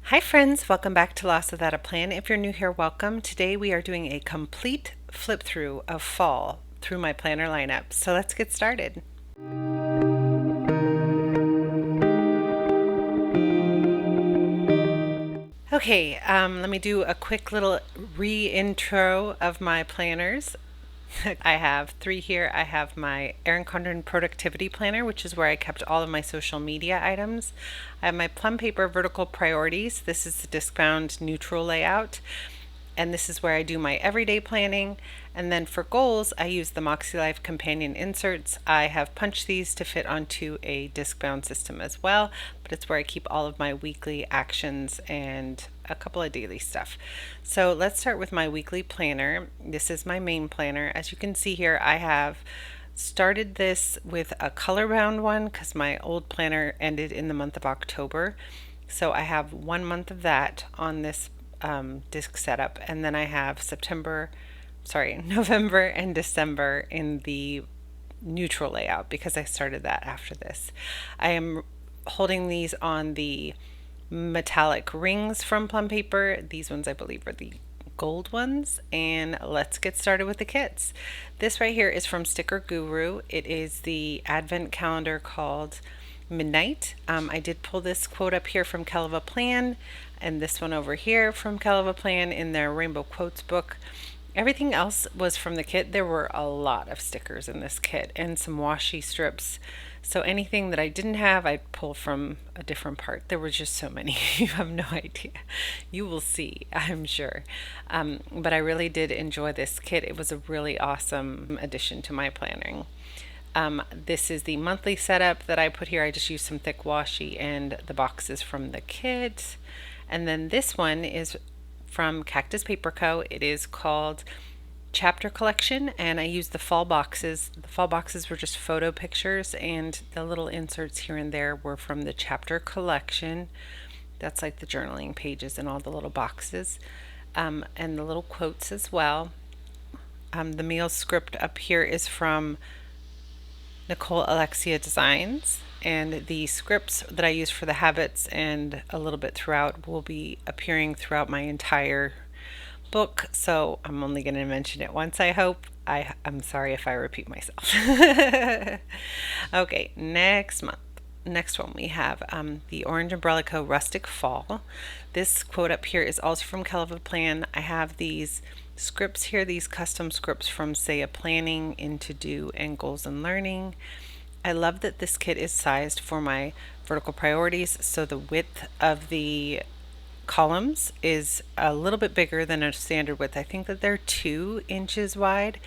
Hi friends, welcome back to Lost Without a Plan. If you're new here, welcome. Today we are doing a complete flip through of fall through my planner lineup. So let's get started. Okay, let me do a quick little re-intro of my planners. I have three here. I have my Erin Condren Productivity Planner, which is where I kept all of my social media items. I have my Plum Paper Vertical Priorities. This is the disc-bound neutral layout. And this is where I do my everyday planning. And then for goals, I use the Makselife companion inserts. I have punched these to fit onto a disc-bound system as well, but it's where I keep all of my weekly actions and a couple of daily stuff. So let's start with my weekly planner. This is my main planner. As you can see here, I have started this with a color bound one because my old planner ended in the month of October. So I have 1 month of that on this disc setup, and then I have November and December in the neutral layout because I started that after this. I am holding these on the metallic rings from Plum Paper. These ones I believe are the gold ones, and let's get started with the kits. This right here is from Sticker Guru. It is the advent calendar called Midnight. I did pull this quote up here from LostWithoutAPlan and this one over here from LostWithoutAPlan in their Rainbow Quotes book. Everything else was from the kit. There were a lot of stickers in this kit and some washi strips. So anything that I didn't have, I'd pull from a different part. There were just so many. You have no idea. You will see, I'm sure. But I really did enjoy this kit. It was a really awesome addition to my planning. This is the monthly setup that I put here. I just used some thick washi and the boxes from the kit. And then this one is from Cactus Paper Co. It is called Chapter Collection, and I used the fall boxes. The fall boxes were just photo pictures, and the little inserts here and there were from the Chapter Collection. That's like the journaling pages and all the little boxes, and the little quotes as well. The meal script up here is from Nicole Alexia Designs, and the scripts that I use for the habits and a little bit throughout will be appearing throughout my entire book, so I'm only going to mention it once, I hope. I'm sorry if I repeat myself. Okay, next one we have the Orange Umbrella Co. Rustic Fall. This quote up here is also from LostWithoutAPlan. I have these scripts here, these custom scripts from Saya Planning, Into Do, and Goals and Learning. I love that this kit is sized for my vertical priorities, so the width of the columns is a little bit bigger than a standard width. I think that they're 2 inches wide,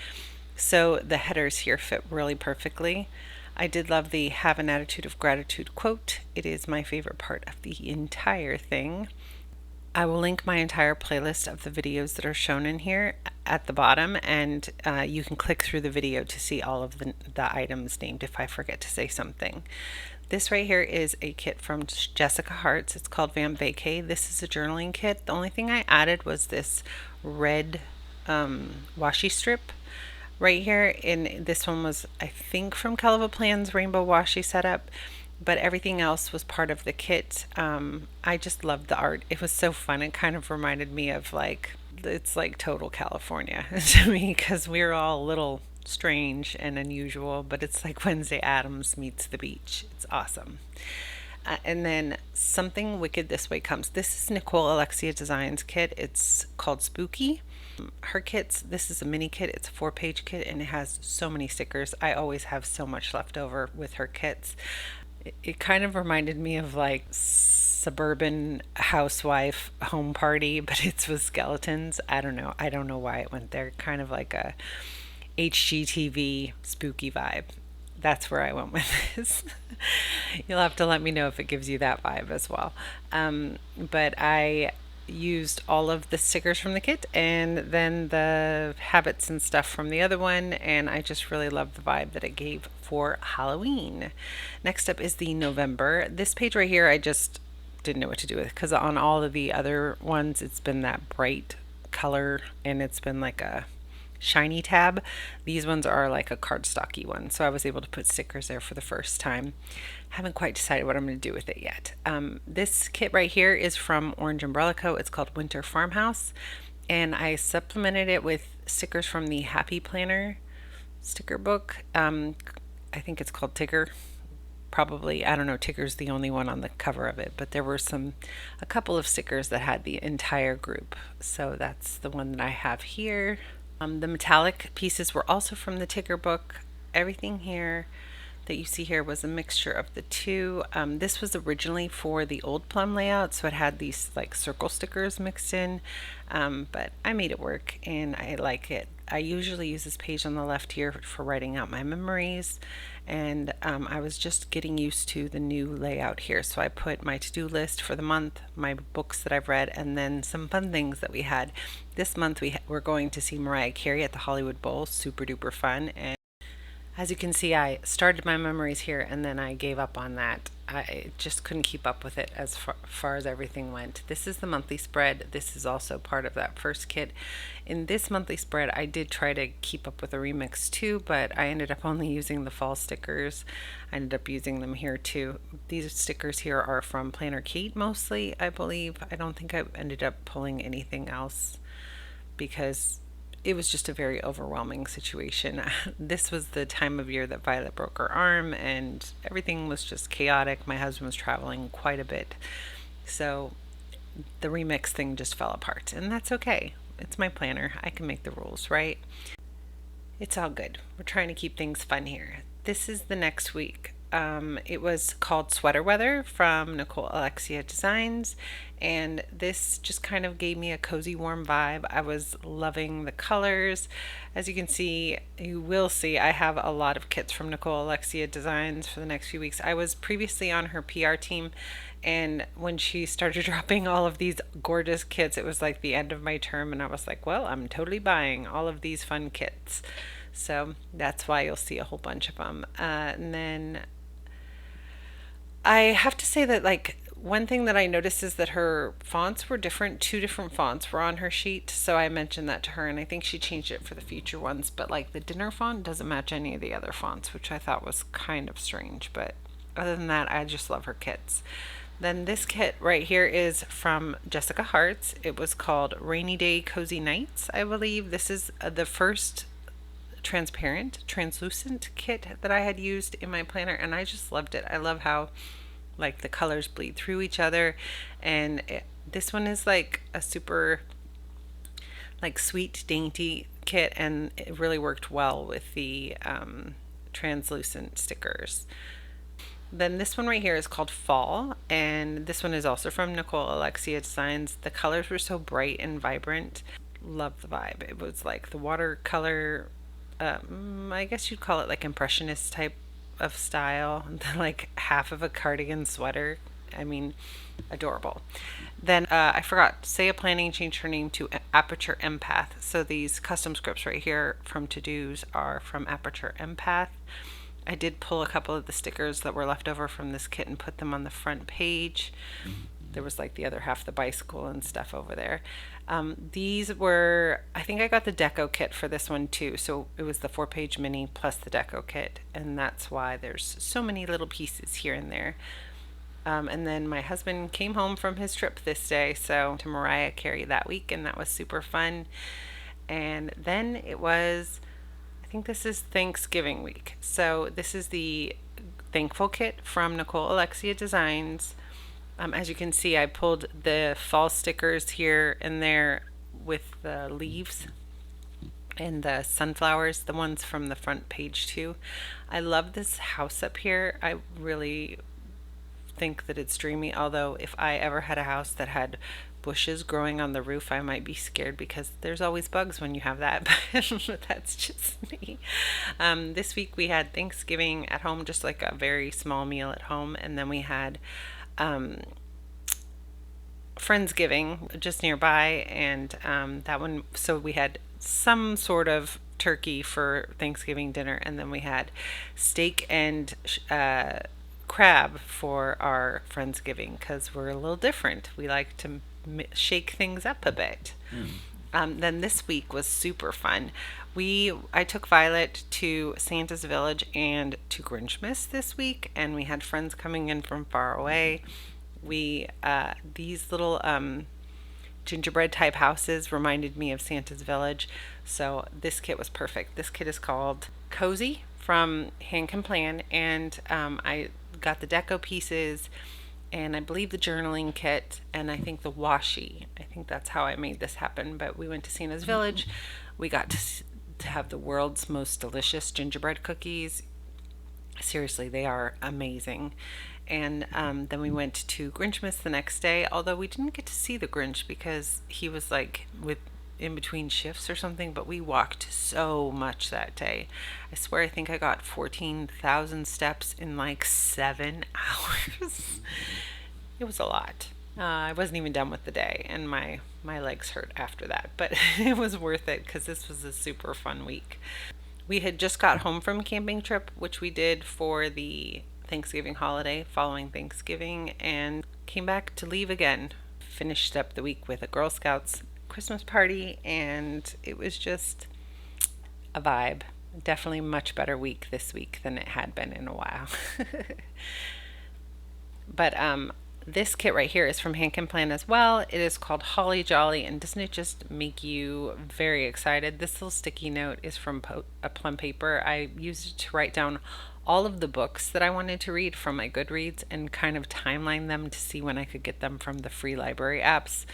so the headers here fit really perfectly. I did love the Have an Attitude of Gratitude quote. It is my favorite part of the entire thing. I will link my entire playlist of the videos that are shown in here at the bottom, and you can click through the video to see all of the items named if I forget to say something. This right here is a kit from Jessica Hart's. It's called Vamp Vacay. This is a journaling kit. The only thing I added was this red washi strip right here. And this one was, I think, from LostWithoutAPlan's Rainbow Washi setup, but everything else was part of the kit. I just loved the art. It was so fun. It kind of reminded me of it's like total California to me, because we're all a little strange and unusual, but it's like Wednesday Addams meets the beach. It's awesome. And then Something Wicked This Way Comes. This is Nicole Alexia Designs kit. It's called Spooky. Her kits, this is a mini kit. It's a 4-page kit, and it has so many stickers. I always have so much left over with her kits. It kind of reminded me of like suburban housewife home party, but it's with skeletons. I don't know why it went there. Kind of like a HGTV spooky vibe. That's where I went with this. You'll have to let me know if it gives you that vibe as well. But I used all of the stickers from the kit and then the habits and stuff from the other one, and I just really love the vibe that it gave for Halloween. Next up is the November. This page right here I just didn't know what to do with, because on all of the other ones it's been that bright color, and it's been like a shiny tab. These ones are like a cardstocky one, so I was able to put stickers there for the first time. Haven't quite decided what I'm going to do with it yet. This kit right here is from Orange Umbrella Co. It's called Winter Farmhouse, and I supplemented it with stickers from the Happy Planner sticker book. I think it's called Tigger. Probably, I don't know, Tigger's the only one on the cover of it, but there were a couple of stickers that had the entire group. So that's the one that I have here. The metallic pieces were also from the Tigger book. Everything here that you see here was a mixture of the two. This was originally for the old Plum layout, so it had these like circle stickers mixed in, but I made it work and I like it. I usually use this page on the left here for writing out my memories, and I was just getting used to the new layout here, so I put my to-do list for the month, my books that I've read, and then some fun things that we had. This month we're going to see Mariah Carey at the Hollywood Bowl, super duper fun, and as you can see, I started my memories here and then I gave up on that. I just couldn't keep up with it as far as everything went. This is the monthly spread. This is also part of that first kit. In this monthly spread, I did try to keep up with a remix too, but I ended up only using the fall stickers. I ended up using them here too. These stickers here are from Planner Kate mostly, I believe. I don't think I ended up pulling anything else because it was just a very overwhelming situation. This was the time of year that Violet broke her arm and everything was just chaotic. My husband was traveling quite a bit. So the remix thing just fell apart, and that's okay. It's my planner. I can make the rules, right? It's all good. We're trying to keep things fun here. This is the next week. It was called Sweater Weather from Nicole Alexia Designs, and this just kind of gave me a cozy warm vibe. I was loving the colors. As you can see, you will see, I have a lot of kits from Nicole Alexia Designs for the next few weeks. I was previously on her PR team, and when she started dropping all of these gorgeous kits, it was like the end of my term, and I was like, well, I'm totally buying all of these fun kits. So that's why you'll see a whole bunch of them. And then I have to say that, like, one thing that I noticed is that her fonts were different. Two different fonts were on her sheet, so I mentioned that to her, and I think she changed it for the future ones. But like the dinner font doesn't match any of the other fonts, which I thought was kind of strange. But other than that, I just love her kits. Then this kit right here is from Jessica Hart's. It was called Rainy Day Cozy Nights, I believe. This is the first translucent kit that I had used in my planner, and I just loved it. I love how like the colors bleed through each other, and this one is like a super like sweet dainty kit, and it really worked well with the translucent stickers. Then this one right here is called Fall, and this one is also from Nicole Alexia Designs. The colors were so bright and vibrant. Love the vibe. It was like the watercolor, I guess you'd call it like impressionist type of style, like half of a cardigan sweater. I mean, adorable. Then I forgot, Say Planning changed her name to Aperture Empath. So these custom scripts right here from To-Dos are from Aperture Empath. I did pull a couple of the stickers that were left over from this kit and put them on the front page. There was like the other half, the bicycle and stuff over there. These were, I think I got the deco kit for this one too. So it was the 4-page mini plus the deco kit. And that's why there's so many little pieces here and there. And then my husband came home from his trip this day, so to Mariah Carey that week, and that was super fun. And then it was, I think this is Thanksgiving week. So this is the Thankful Kit from Nicole Alexia Designs. As you can see, I pulled the fall stickers here and there with the leaves and the sunflowers, the ones from the front page too. I love this house up here. I really think that it's dreamy, although if I ever had a house that had bushes growing on the roof, I might be scared because there's always bugs when you have that, but that's just me. This week we had Thanksgiving at home, just like a very small meal at home, and then we had Friendsgiving just nearby, and that one, so we had some sort of turkey for Thanksgiving dinner, and then we had steak and crab for our Friendsgiving because we're a little different. We like to shake things up a bit. Then this week was super fun. I took Violet to Santa's Village and to Grinchmas this week, and we had friends coming in from far away. We these little gingerbread type houses reminded me of Santa's Village, so this kit was perfect. This kit is called Cozy from HanCanPlan, and I got the deco pieces, and I believe the journaling kit, and I think the washi. I think that's how I made this happen. But we went to Santa's Village. We got to have the world's most delicious gingerbread cookies. Seriously, they are amazing. And then we went to Grinchmas the next day, although we didn't get to see the Grinch because he was like with in between shifts or something, but we walked so much that day. I swear I think I got 14,000 steps in like 7 hours. It was a lot. I wasn't even done with the day, and my legs hurt after that, but it was worth it because this was a super fun week. We had just got home from a camping trip, which we did for the Thanksgiving holiday following Thanksgiving, and came back to leave again. Finished up the week with a Girl Scouts Christmas party, and it was just a vibe. Definitely much better week this week than it had been in a while. But this kit right here is from HanCanPlan as well. It is called Holly Jolly, and doesn't it just make you very excited? This little sticky note is from Plum Paper. I used it to write down all of the books that I wanted to read from my Goodreads and kind of timeline them to see when I could get them from the free library apps,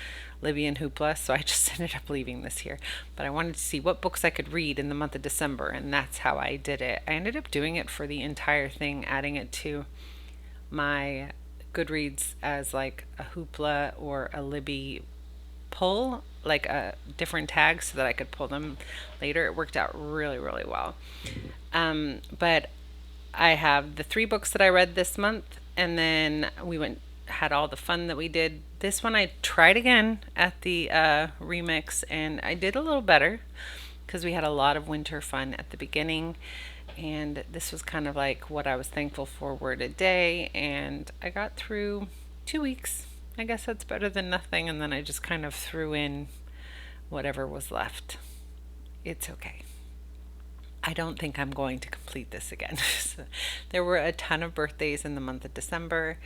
Libby and Hoopla. So I just ended up leaving this here. But I wanted to see what books I could read in the month of December, and that's how I did it. I ended up doing it for the entire thing, adding it to my Goodreads as like a Hoopla or a Libby pull, like a different tag so that I could pull them later. It worked out really, really well. But I have the 3 books that I read this month, and then we had all the fun that we did. This one I tried again at the remix, and I did a little better because we had a lot of winter fun at the beginning. And this was kind of like what I was thankful for word a day, and I got through 2 weeks. I guess that's better than nothing, and then I just kind of threw in whatever was left. It's okay. I don't think I'm going to complete this again. So, there were a ton of birthdays in the month of December,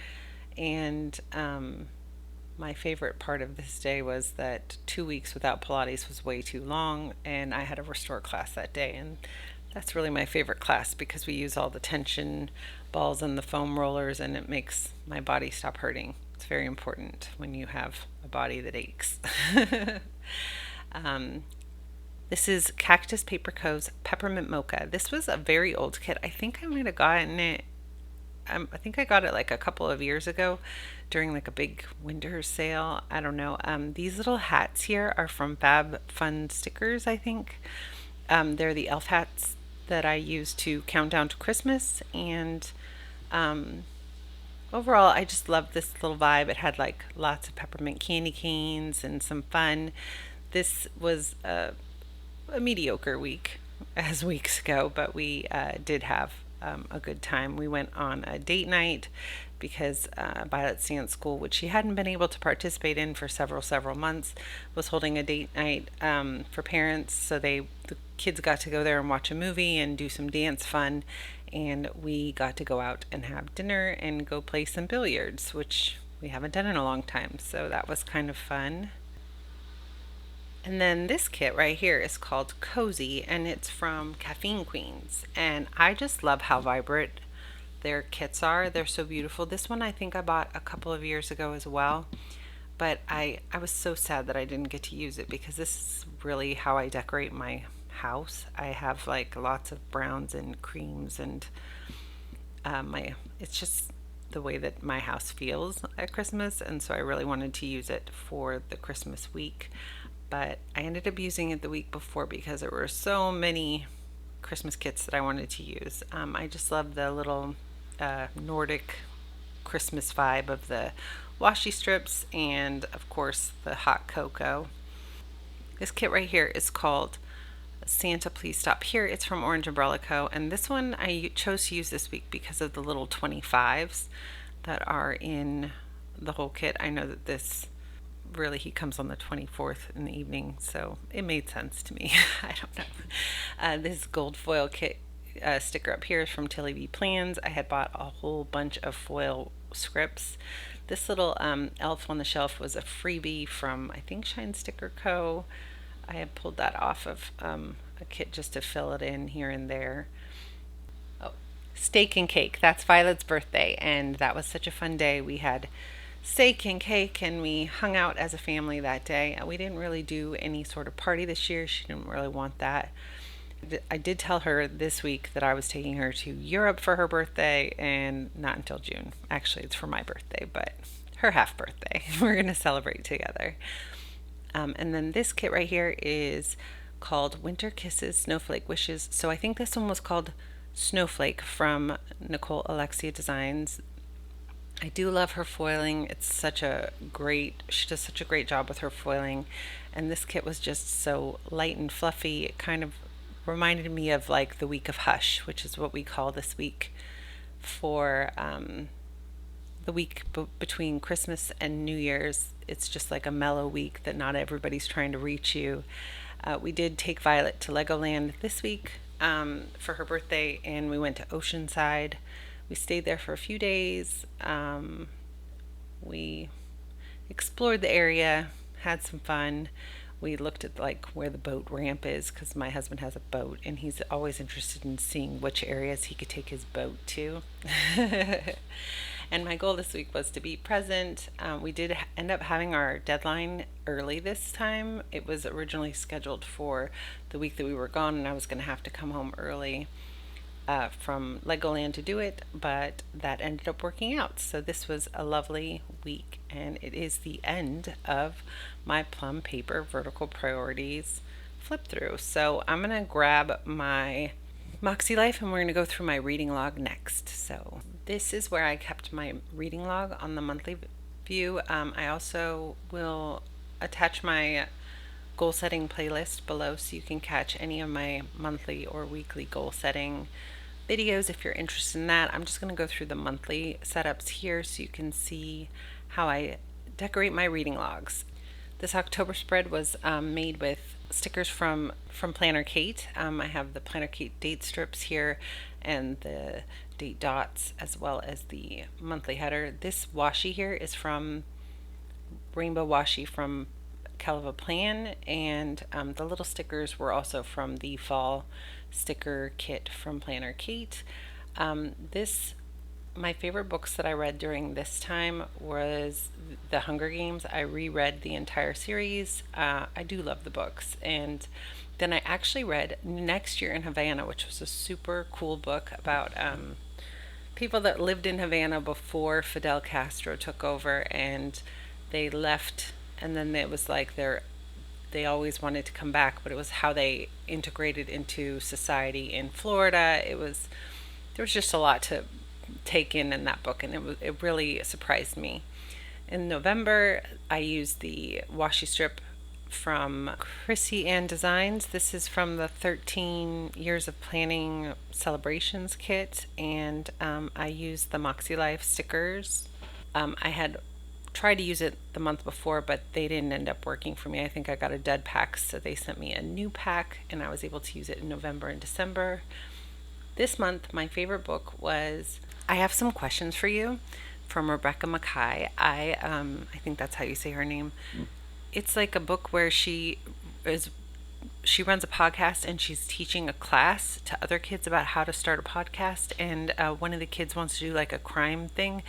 and my favorite part of this day was that 2 weeks without Pilates was way too long, and I had a restore class that day, and that's really my favorite class because we use all the tension balls and the foam rollers, and it makes my body stop hurting. It's very important when you have a body that aches. This is Cactus Paper Co.'s Peppermint Mocha. This was a very old kit. I think I might have gotten it. I think I got it like a couple of years ago during like a big winter sale. I don't know. These little hats here are from Fab Fun Stickers, I think. They're the elf hats that I use to count down to Christmas, and overall I just love this little vibe. It had like lots of peppermint candy canes and some fun. This was a mediocre week as weeks go, but we did have a good time. We went on a date night because Violet's dance school, which she hadn't been able to participate in for several months, was holding a date night for parents. So the kids got to go there and watch a movie and do some dance fun, and we got to go out and have dinner and go play some billiards, which we haven't done in a long time. So that was kind of fun. And then this kit right here is called Cozy, and it's from Caffeine Queens. And I just love how vibrant their kits are. They're so beautiful. This one I think I bought a couple of years ago as well. But I was so sad that I didn't get to use it because this is really how I decorate my house. I have like lots of browns and creams, and it's just the way that my house feels at Christmas, and so I really wanted to use it for the Christmas week. But I ended up using it the week before because there were so many Christmas kits that I wanted to use. I just love the little Nordic Christmas vibe of the washi strips and, of course, the hot cocoa. This kit right here is called Santa Please Stop Here. It's from Orange Umbrella Co. And this one I chose to use this week because of the little 25s that are in the whole kit. I know that this really he comes on the 24th in the evening, so it made sense to me. I don't know. This gold foil kit sticker up here is from Tilly B Plans. I had bought a whole bunch of foil scripts. This little elf on the shelf was a freebie from, I think, Shine Sticker Co. I had pulled that off of a kit just to fill it in here and there. Oh, steak and cake. That's Violet's birthday, and that was such a fun day. We had steak and cake, and we hung out as a family that day. We didn't really do any sort of party this year. She didn't really want that. I did tell her this week that I was taking her to Europe for her birthday, and not until June. Actually, it's for my birthday, but her half birthday. We're going to celebrate together. And then this kit right here is called Winter Kisses Snowflake Wishes. So I think this one was called Snowflake from Nicole Alexia Designs. I do love her foiling. She does such a great job with her foiling. And this kit was just so light and fluffy. It kind of reminded me of like the week of Hush, which is what we call this week for the week between Christmas and New Year's. It's just like a mellow week that not everybody's trying to reach you. We did take Violet to Legoland this week for her birthday, and we went to Oceanside. We stayed there for a few days. We explored the area, had some fun. We looked at like where the boat ramp is because my husband has a boat and he's always interested in seeing which areas he could take his boat to. And my goal this week was to be present. We did end up having our deadline early this time. It was originally scheduled for the week that we were gone, and I was going to have to come home early from Legoland to do it, but that ended up working out. So this was a lovely week, and it is the end of my Plum Paper Vertical Priorities flip-through. So I'm going to grab my Makselife and we're going to go through my reading log next. So this is where I kept my reading log on the monthly view. I also will attach my goal setting playlist below so you can catch any of my monthly or weekly goal setting videos if you're interested in that. I'm just going to go through the monthly setups here so you can see how I decorate my reading logs. This October spread was made with stickers from Planner Kate. I have the Planner Kate date strips here and the date dots as well as the monthly header. This washi here is from Rainbow Washi from HanCanPlan, and the little stickers were also from the fall sticker kit from Planner Kate. My favorite books that I read during this time was The Hunger Games. I reread the entire series. I do love the books. And then I actually read Next Year in Havana, which was a super cool book about people that lived in Havana before Fidel Castro took over, and they left, and then it was like they always wanted to come back, but it was how they integrated into society in Florida. There was just a lot to take in that book, and it really surprised me. In November, I used the washi strip from Chrissy Ann Designs. This is from the 13 Years of Planning Celebrations kit, and I used the Makselife stickers. I had tried to use it the month before, but they didn't end up working for me. I think I got a dead pack, so they sent me a new pack, and I was able to use it in November and December. This month, my favorite book was I Have Some Questions for You from Rebecca Mackay. I think that's how you say her name. It's like a book where she runs a podcast and she's teaching a class to other kids about how to start a podcast, and one of the kids wants to do like a crime thing,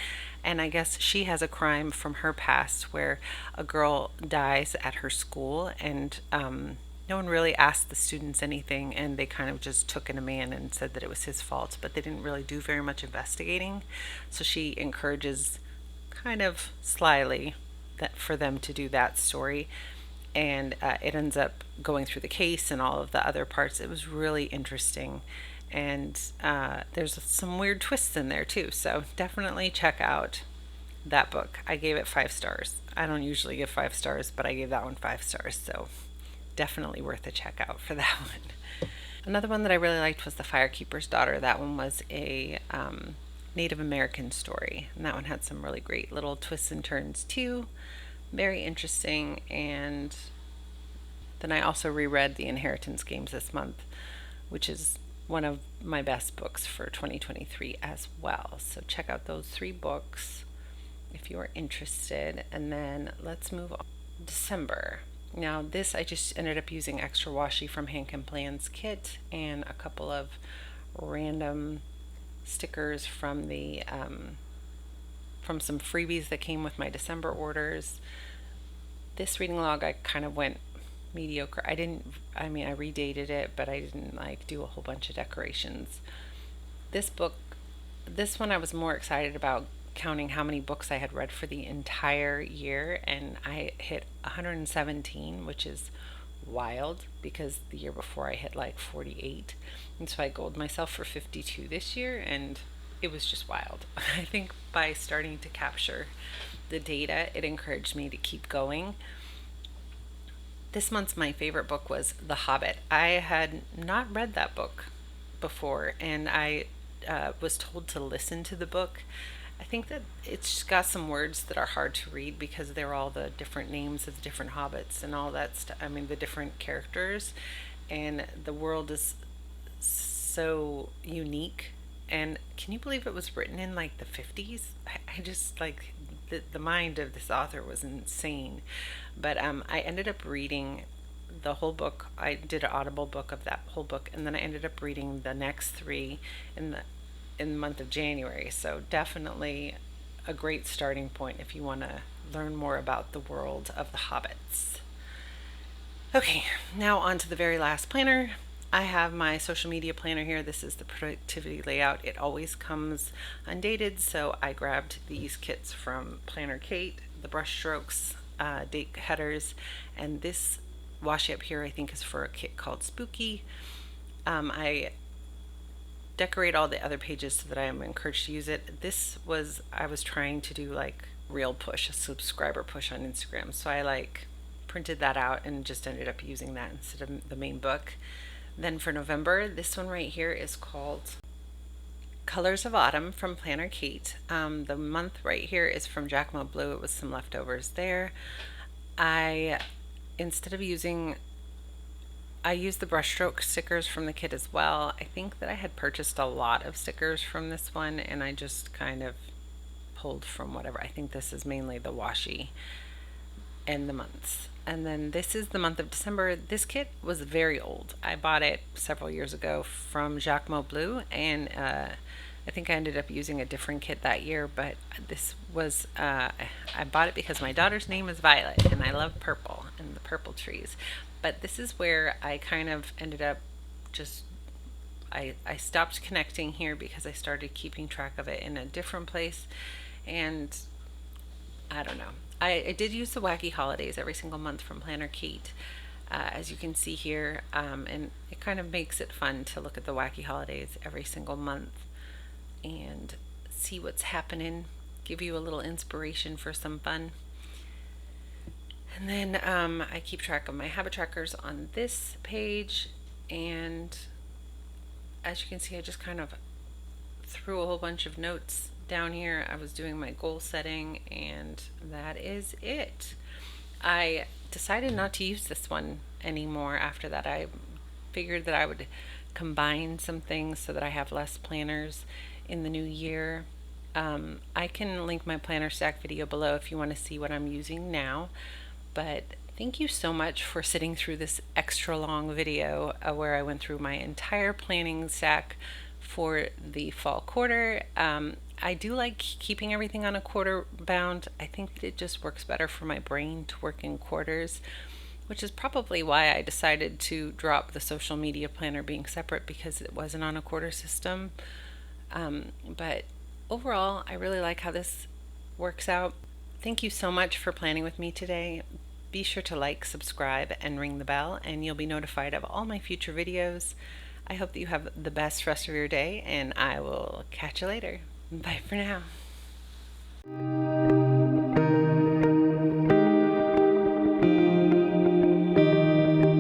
and I guess she has a crime from her past where a girl dies at her school, and no one really asked the students anything, and they kind of just took in a man and said that it was his fault, but they didn't really do very much investigating. So she encourages kind of slyly that for them to do that story, and it ends up going through the case and all of the other parts. It was really interesting, and there's some weird twists in there too, so definitely check out that book. I gave it 5 stars. I don't usually give 5 stars, but I gave that one 5 stars, so definitely worth a check out for that one. Another one that I really liked was The Firekeeper's Daughter. That one was a Native American story, and that one had some really great little twists and turns too. very interesting. And then I also reread The Inheritance Games this month, which is one of my best books for 2023 as well. So check out those 3 books if you are interested. And then let's move on. December. Now this, I just ended up using extra washi from HanCanPlan's kit and a couple of random stickers from the from some freebies that came with my December orders. This reading log, I kind of went mediocre. I redated it, but I didn't like do a whole bunch of decorations. This one I was more excited about, counting how many books I had read for the entire year, and I hit 117, which is wild because the year before I hit like 48. And so I goaled myself for 52 this year, and it was just wild. I think by starting to capture the data, it encouraged me to keep going. This month's my favorite book was The Hobbit. I had not read that book before, and I was told to listen to the book. I think that it's got some words that are hard to read because they're all the different names of the different hobbits and all that stuff. I mean, the different characters, and the world is so unique. And can you believe it was written in like the 50s? I just like the mind of this author was insane. But I ended up reading the whole book. I did an audible book of that whole book, and then I ended up reading the next 3 in the month of January. So definitely a great starting point if you want to learn more about the world of the hobbits. Okay, now on to the very last planner. I have my social media planner here. This is the productivity layout. It always comes undated, so I grabbed these kits from Planner Kate, the brush strokes, date headers, and this washi up here I think is for a kit called Spooky. I decorate all the other pages so that I am encouraged to use it. I was trying to do like real push, a subscriber push on Instagram, so I like printed that out and just ended up using that instead of the main book. Then for November, this one right here is called Colors of Autumn from Planner Kate. The month right here is from Giacomo Blue. It was some leftovers there. I used the brushstroke stickers from the kit as well. I think that I had purchased a lot of stickers from this one, and I just kind of pulled from whatever. I think this is mainly the washi and the months. And then this is the month of December. This kit was very old. I bought it several years ago from Giacomo Blue, and I think I ended up using a different kit that year, but this was, I bought it because my daughter's name is Violet, and I love purple and the purple trees. But this is where I kind of ended up just, I stopped connecting here because I started keeping track of it in a different place, and I don't know. I did use the Wacky Holidays every single month from Planner Kate, as you can see here, and it kind of makes it fun to look at the Wacky Holidays every single month and see what's happening, give you a little inspiration for some fun. And then I keep track of my habit trackers on this page, and as you can see, I just kind of threw a whole bunch of notes down here. I was doing my goal setting, and that is it. I decided not to use this one anymore after that. I figured that I would combine some things so that I have less planners in the new year. I can link my planner stack video below if you want to see what I'm using now. But thank you so much for sitting through this extra long video where I went through my entire planning stack for the fall quarter. I do like keeping everything on a quarter bound. I think it just works better for my brain to work in quarters, which is probably why I decided to drop the social media planner being separate, because it wasn't on a quarter system. But overall, I really like how this works out. Thank you so much for planning with me today. Be sure to like, subscribe, and ring the bell, and you'll be notified of all my future videos. I hope that you have the best rest of your day, and I will catch you later. Bye for now.